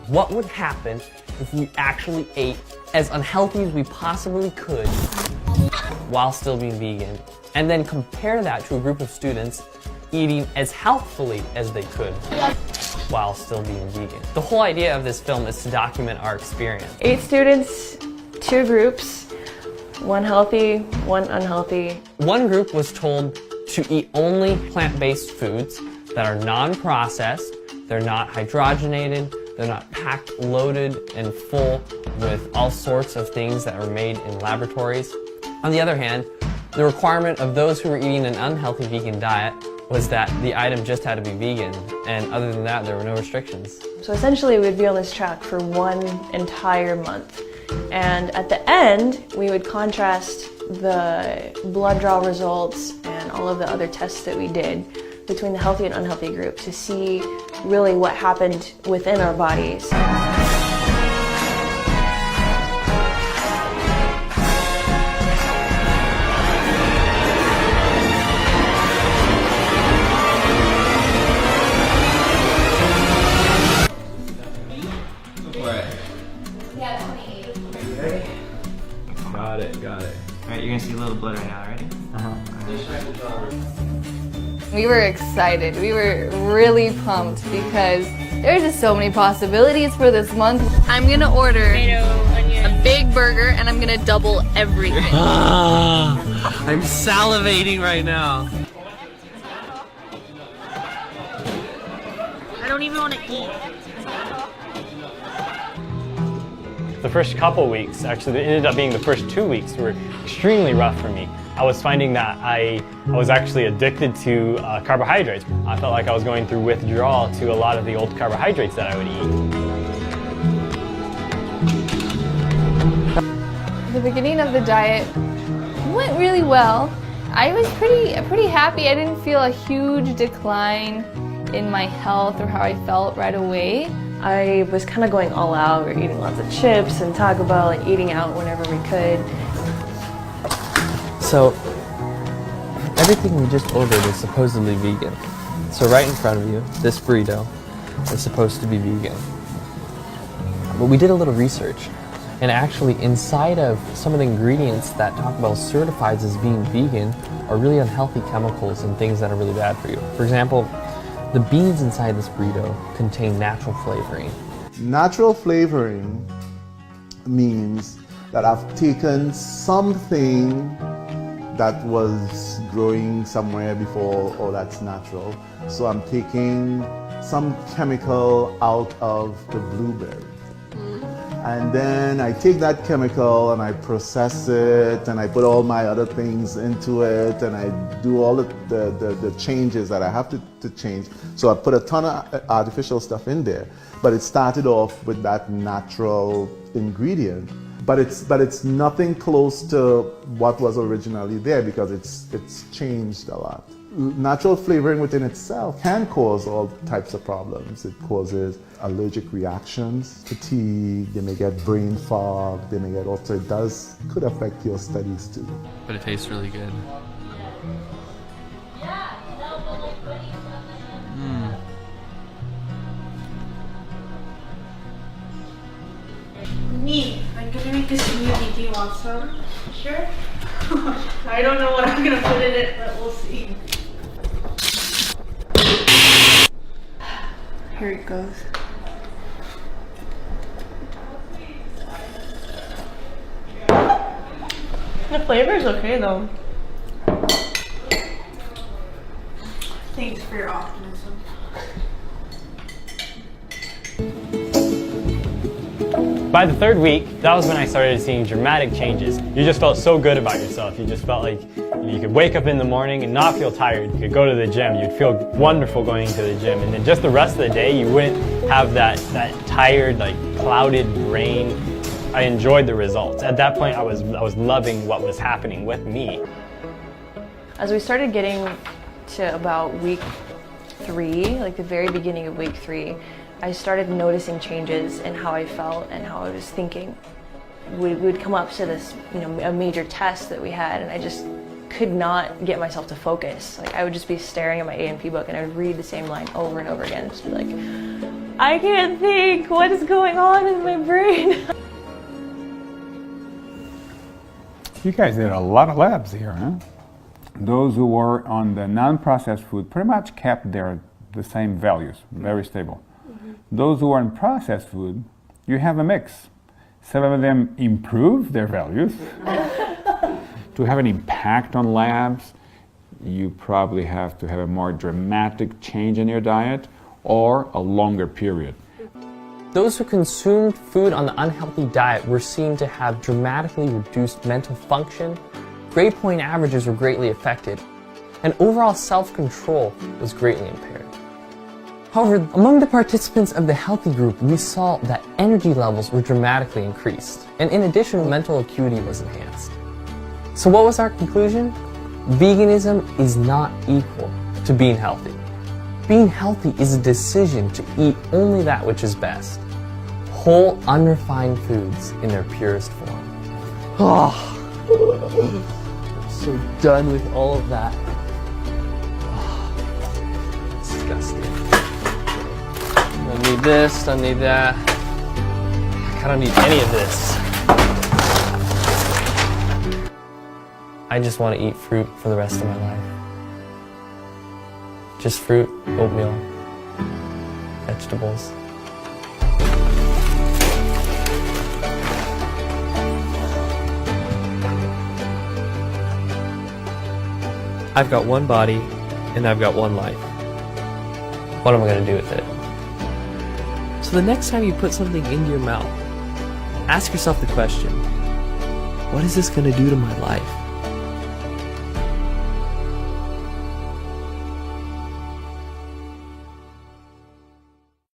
what would happen if we actually ate as unhealthy as we possibly could while still being vegan, and then compare that to a group of students eating as healthfully as they could while still being vegan. The whole idea of this film is to document our experience. 8 students, 2 groups, 1 healthy, 1 unhealthy. One group was told to eat only plant-based foods that are non-processed, they're not hydrogenated, they're not packed, loaded, and full with all sorts of things that are made in laboratories. On the other hand, the requirement of those who were eating an unhealthy vegan diet was that the item just had to be vegan, and other than that, there were no restrictions. So essentially, we'd be on this track for 1 entire month. And at the end, we would contrast the blood draw results and all of the other tests that we did between the healthy and unhealthy groups to see really what happened within our bodies. Got it. Alright, you're gonna see a little blood right now, ready? We were excited. We were really pumped because there's just so many possibilities for this month. I'm gonna order a big burger and I'm gonna double everything. I'm salivating right now. I don't even want to eat. The first couple weeks, actually it ended up being the first 2 weeks, were extremely rough for me. I was finding that I was actually addicted to carbohydrates. I felt like I was going through withdrawal to a lot of the old carbohydrates that I would eat. The beginning of the diet went really well. I was pretty happy. I didn't feel a huge decline in my health or how I felt right away. I was kind of going all out. We were eating lots of chips and Taco Bell and eating out whenever we could. So, everything we just ordered is supposedly vegan. So right in front of you, this burrito is supposed to be vegan. But we did a little research, and actually inside of some of the ingredients that Taco Bell certifies as being vegan are really unhealthy chemicals and things that are really bad for you. For example, the beans inside this burrito contain natural flavoring. Natural flavoring means that I've taken something that was growing somewhere before, or that's natural. So I'm taking some chemical out of the blueberry. And then I take that chemical and I process it and I put all my other things into it and I do all the changes that I have to change. So I put a ton of artificial stuff in there, but it started off with that natural ingredient. But it's nothing close to what was originally there because it's changed a lot. Natural flavoring within itself can cause all types of problems. It causes allergic reactions, fatigue, they may get brain fog, they may get also, could affect your studies too. But it tastes really good. Me, I'm gonna make this smoothie. Do you want some? Sure. I don't know what I'm gonna put in it, but we'll see. Here it goes. The flavor's okay though. Thanks for your optimism. By the 3rd week, that was when I started seeing dramatic changes. You just felt so good about yourself. You just felt like you could wake up in the morning and not feel tired. You could go to the gym. You'd feel wonderful going to the gym. And then just the rest of the day, you wouldn't have that tired, like clouded brain. I enjoyed the results. At that point, I was loving what was happening with me. As we started getting to about week 3, like the very beginning of week 3, I started noticing changes in how I felt and how I was thinking. We would come up to this, a major test that we had, and I just could not get myself to focus. Like I would just be staring at my A&P book and I would read the same line over and over again, just be like, I can't think. What is going on in my brain? You guys did a lot of labs here, huh? Those who were on the non-processed food pretty much kept the same values, very stable. Those who are in processed food, you have a mix. Some of them improve their values. To have an impact on labs, you probably have to have a more dramatic change in your diet or a longer period. Those who consumed food on the unhealthy diet were seen to have dramatically reduced mental function, grade point averages were greatly affected, and overall self-control was greatly impaired. However, among the participants of the healthy group, we saw that energy levels were dramatically increased, and in addition, mental acuity was enhanced. So what was our conclusion? Veganism is not equal to being healthy. Being healthy is a decision to eat only that which is best. Whole, unrefined foods in their purest form. Oh, I'm so done with all of that. Oh, disgusting. Don't need this, don't need that. I don't need any of this. I just want to eat fruit for the rest of my life. Just fruit, oatmeal, vegetables. I've got one body and I've got one life. What am I going to do with it? So the next time you put something into your mouth, ask yourself the question, what is this going to do to my life?